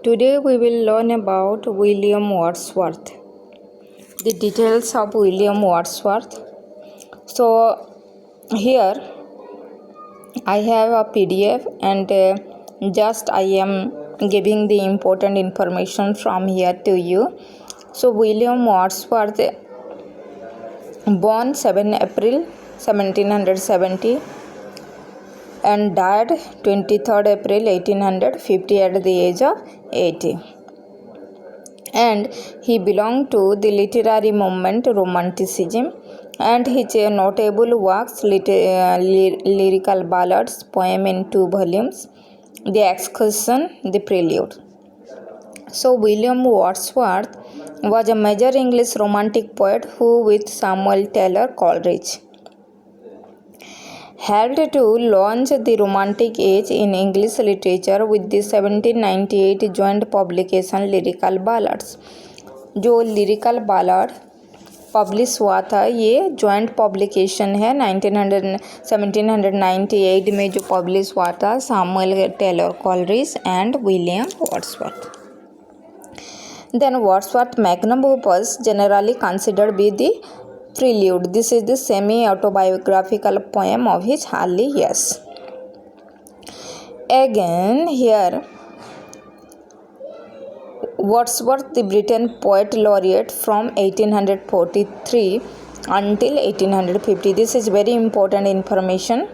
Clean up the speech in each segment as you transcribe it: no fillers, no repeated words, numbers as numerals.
Today we will learn about William Wordsworth. The details of William Wordsworth. So here I have a PDF and just I am giving the important information from here to you. So William Wordsworth, born 7 April 1770 and died 23rd April 1850 at the age of 80. And he belonged to the literary movement Romanticism, and his notable works, lyrical ballads, poem in 2 volumes, The Excursion, The Prelude. So William Wordsworth was a major English romantic poet who, with Samuel Taylor Coleridge, helped to launch the Romantic age in English literature with the 1798 joint publication Lyrical Ballads. जो lyrical बालाड publish हुआ था ये joint publication है 1798 में जो publish हुआ था Samuel Taylor Coleridge and William Wordsworth. Then Wordsworth's magnum opus, generally considered be the Prelude. This is the semi-autobiographical poem of his early years. Again, here, Wordsworth, the British poet laureate from 1843 until 1850. This is very important information.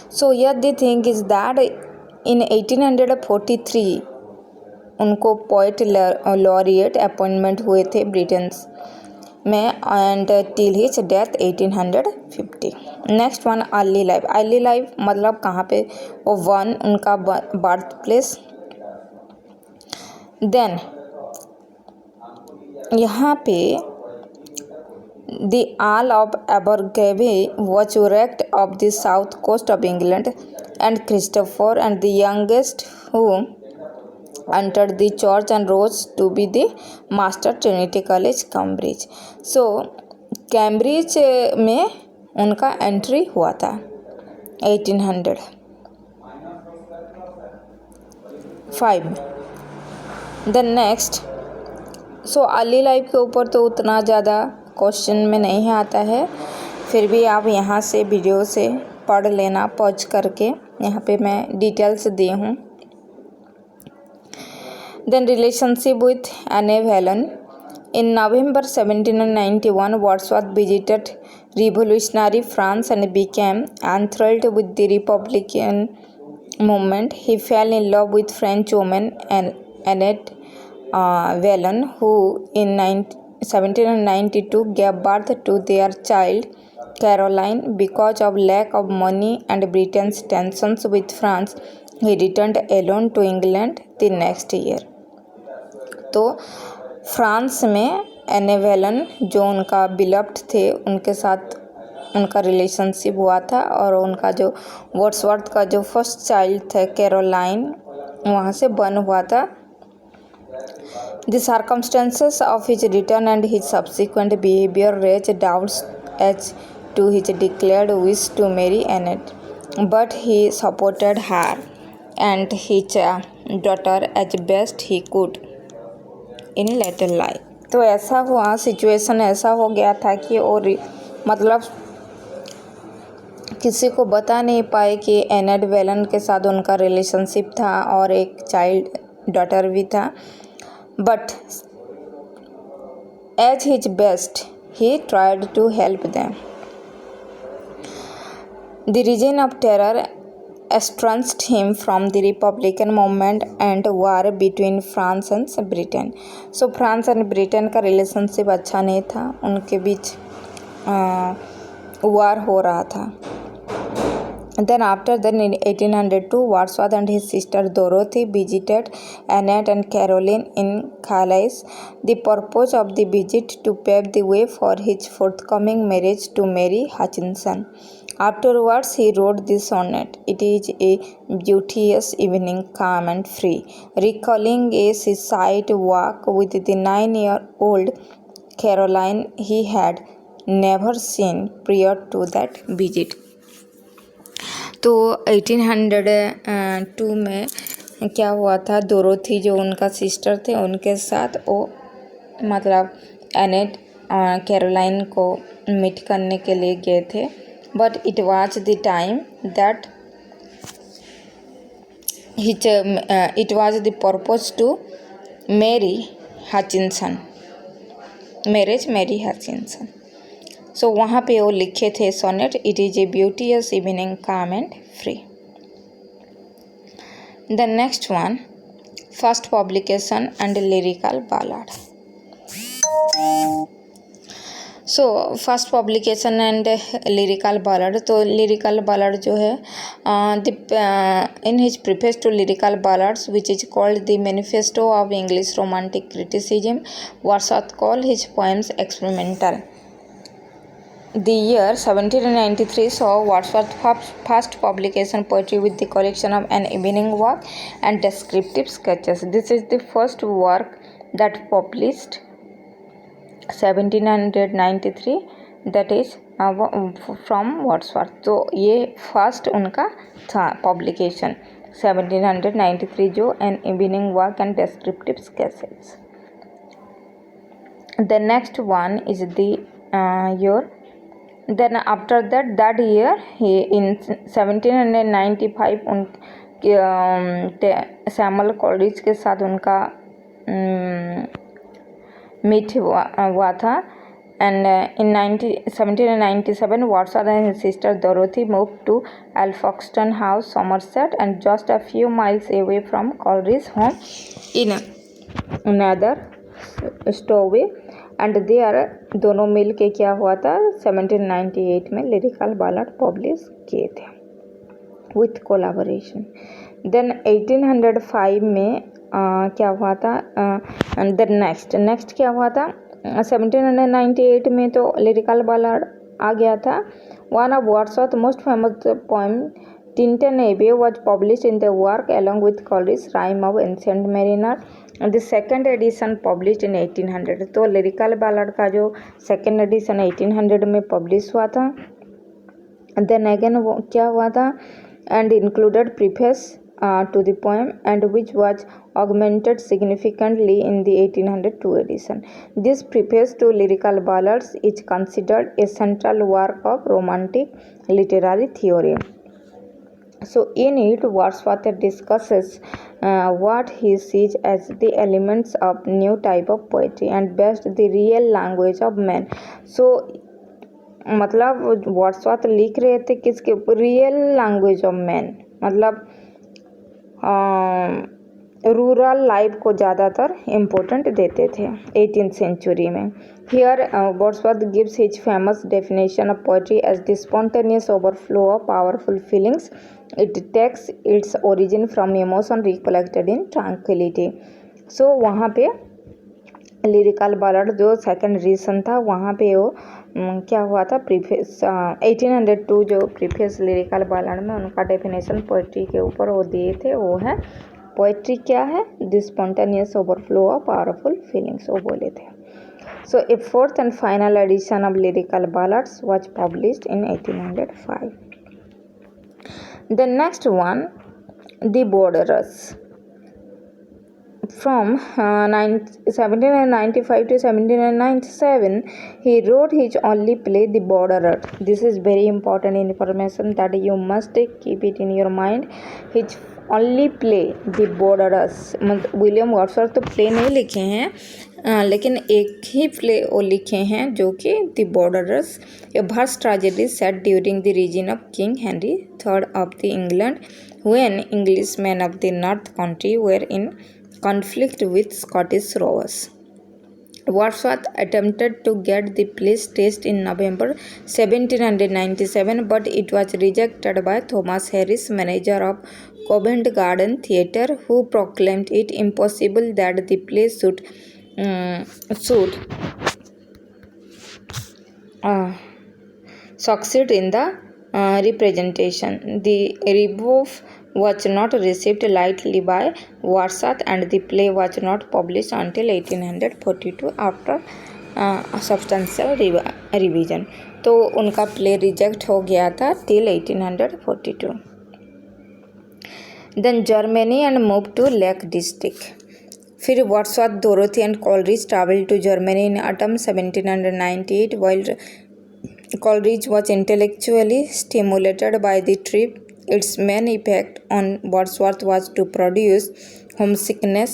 So here the thing is that in 1843 उनको poet laureate appointment हुए थे Britain में and till his death 1850. Next one early life मतलब कहाँ पे वो one उनका birth place. Then यहाँ पे the Earl of Abergavenny was wrecked off the south coast of England and Christopher and the youngest who entered the church and rose to be the master Trinity College, Cambridge. So Cambridge में उनका entry हुआ था 1805. Then next so early life के ऊपर तो उतना ज़्यादा question में नहीं आता है, फिर भी आप यहाँ से वीडियो से पढ़ लेना पॉज करके, यहाँ पे मैं डिटेल्स दी हूँ. Then relationship with Anne Helen. In November 1791, Wordsworth visited revolutionary France and became enthralled with the Republican movement. He fell in love with French woman Anne Helen, who in 1792 gave birth to their child Caroline. Because of lack of money and Britain's tensions with France, he returned alone to England the next year. तो France में एने वेलन जो उनका beloved थे उनके साथ उनका relationship हुआ था और उनका जो वर्ड्सवर्थ का जो फर्स्ट चाइल्ड था कैरोलाइन वहाँ से बर्न हुआ था. The circumstances of his return and his subsequent behaviour raise doubts as to his declared wish to marry Annette, but he supported her and his daughter as best he could in later life. तो ऐसा हुआ, situation ऐसा हो गया था कि और मतलब किसी को बता नहीं पाए कि एनेट वेलन के साथ उनका रिलेशनशिप था और एक चाइल्ड डॉटर भी था. But as his best he tried to help them. The reason of terror estranged him from the Republican movement and war between France and Britain. So France and Britain का relationship अच्छा नहीं था, उनके बीच वार हो रहा था. Then after that in 1802, Wordsworth and his sister Dorothy visited Annette and Caroline in Calais. The purpose of the visit to pave the way for his forthcoming marriage to Mary Hutchinson. Afterwards, he wrote this sonnet. It is a beauteous evening, calm and free, recalling a seaside walk with the 9-year-old Caroline he had never seen prior to that visit. तो 1802 में क्या हुआ था, Dorothy जो उनका sister थे उनके साथ वो मतलब एनेट कैरोलाइन को मीट करने के लिए गए थे, but it was the time that it was the purpose to marry Hutchinson, marriage Mary Hutchinson. So वहाँ पे वो लिखे थे sonnet, it is a beauteous evening calm and free. The next one, first publication and lyrical ballad. So first publication and lyrical ballad, तो lyrical ballad जो है in his preface to lyrical ballads, which is called the manifesto of English romantic criticism, Wordsworth called his poems experimental. The year 1793 saw Wordsworth's first publication, poetry with the collection of an evening walk and descriptive sketches. This is the first work that published 1793, that is from Wordsworth. तो ये first उनका था publication 1793 जो an evening walk and descriptive sketches. The next one is the Then after that year he in 1795 Samuel college के साथ उनका meet हुआ था, and in 1797 Wordsworth and his sister Dorothy moved to Alfoxden House, Somerset, and just a few miles away from Coleridge's home in another Stowaway, and there दोनों मिल के क्या हुआ था 1798 में लिरिकल बालाड पब्लिश किए थे विथ कोलाबोरेशन। देन 1805 में क्या हुआ था, देन नेक्स्ट क्या हुआ था 1798 में तो लिरिकल बालाड आ गया था। One of Wordsworth most famous poem Tintern एबे was published in the work along with Coleridge's Rime of Ancient Mariner, and the second edition published in 1800। तो लिरिकल बालाड का जो सेकेंड एडिशन 1800 में पब्लिश हुआ था। देन अगेन क्या हुआ था, and included preface to the poem, and which was augmented significantly in the 1802 edition. This preface to lyrical ballads is considered a central work of romantic literary theory. So in it Wordsworth discusses what he sees as the elements of new type of poetry and best the real language of man. So मतलब Wordsworth लिख रहे थे किसके, real language of man, मतलब rural life को ज़्यादातर important देते थे 18th सेंचुरी में। Here Wordsworth gives his famous definition of poetry as the spontaneous overflow of powerful feelings. It takes its origin from emotion recollected in tranquillity. So वहाँ पे lyrical बालाड जो second edition था वहाँ पे वो क्या हुआ था, प्रीफेस 1802 जो प्रीफेस लिरिकल बालाड में उनका डेफिनेशन पोएट्री के ऊपर वो दिए थे, वो है पोएट्री क्या है, the spontaneous overflow of powerful feelings, वो बोले थे। So a fourth and final edition of Lyrical Ballads was published in 1805। The next one, the Borderers. From 1795 to 1797, he wrote his only play, The Borderer. This is very important information that you must keep it in your mind. His only play, The Borderers. William Wordsworth तो play नहीं लिखे हैं लेकिन एक ही play वो लिखे हैं जो कि the Borderers, a verse tragedy set during the reason of King Henry III of the England, when Englishmen of the North Country were in conflict with Scottish rovers. Wordsworth attempted to get the play staged in November 1797, but it was rejected by Thomas Harris, manager of Covent Garden Theatre, who proclaimed it impossible that the play should succeed in the representation. The rebuff was not received lightly by Wordsworth, and the play was not published until 1842 after substantial revision. तो उनका play reject हो गया था till 1842. then Germany and moved to Lake District. फिर Wordsworth, Dorothy and Coleridge traveled to Germany in autumn 1798. While Coleridge was intellectually stimulated by the trip, its main effect on Wordsworth was to produce homesickness.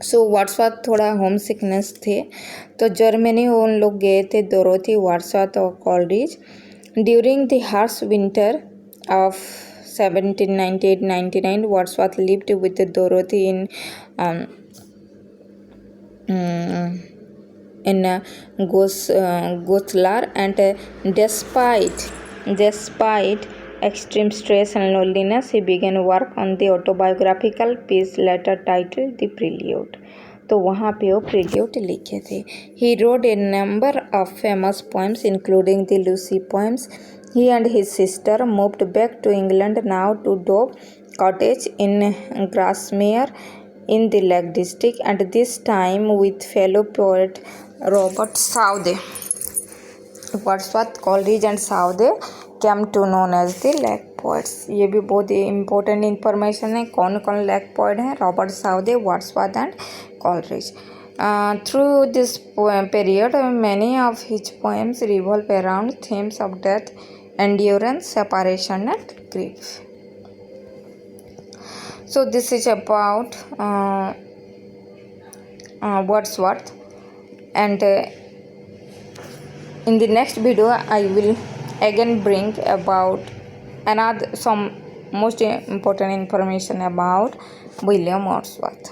So Wordsworth थोड़ा home sickness थे, तो Germany उन लोग गए थे, Dorothy, Wordsworth और Coleridge. During the harsh winter of 1798-99, Wordsworth lived with Dorothy in Goslar, and despite extreme stress and loneliness, he began work on the autobiographical piece later titled The Prelude. तो वहाँ पे वो prelude लिखे थे. He wrote a number of famous poems including the Lucy poems. He and his sister moved back to England, now to Dove Cottage in Grasmere in the Lake District, and this time with fellow poet Robert Southey. Wordsworth, Coleridge and Southey came to known as the Lake Poets. ये भी बहुत important information है. कौन कौन Lake Poet हैं? Robert Southey, Wordsworth and Coleridge. Through this period, many of his poems revolve around themes of death, endurance, separation and grief. So this is about Wordsworth, and in the next video I will again bring about some most important information about William Wordsworth.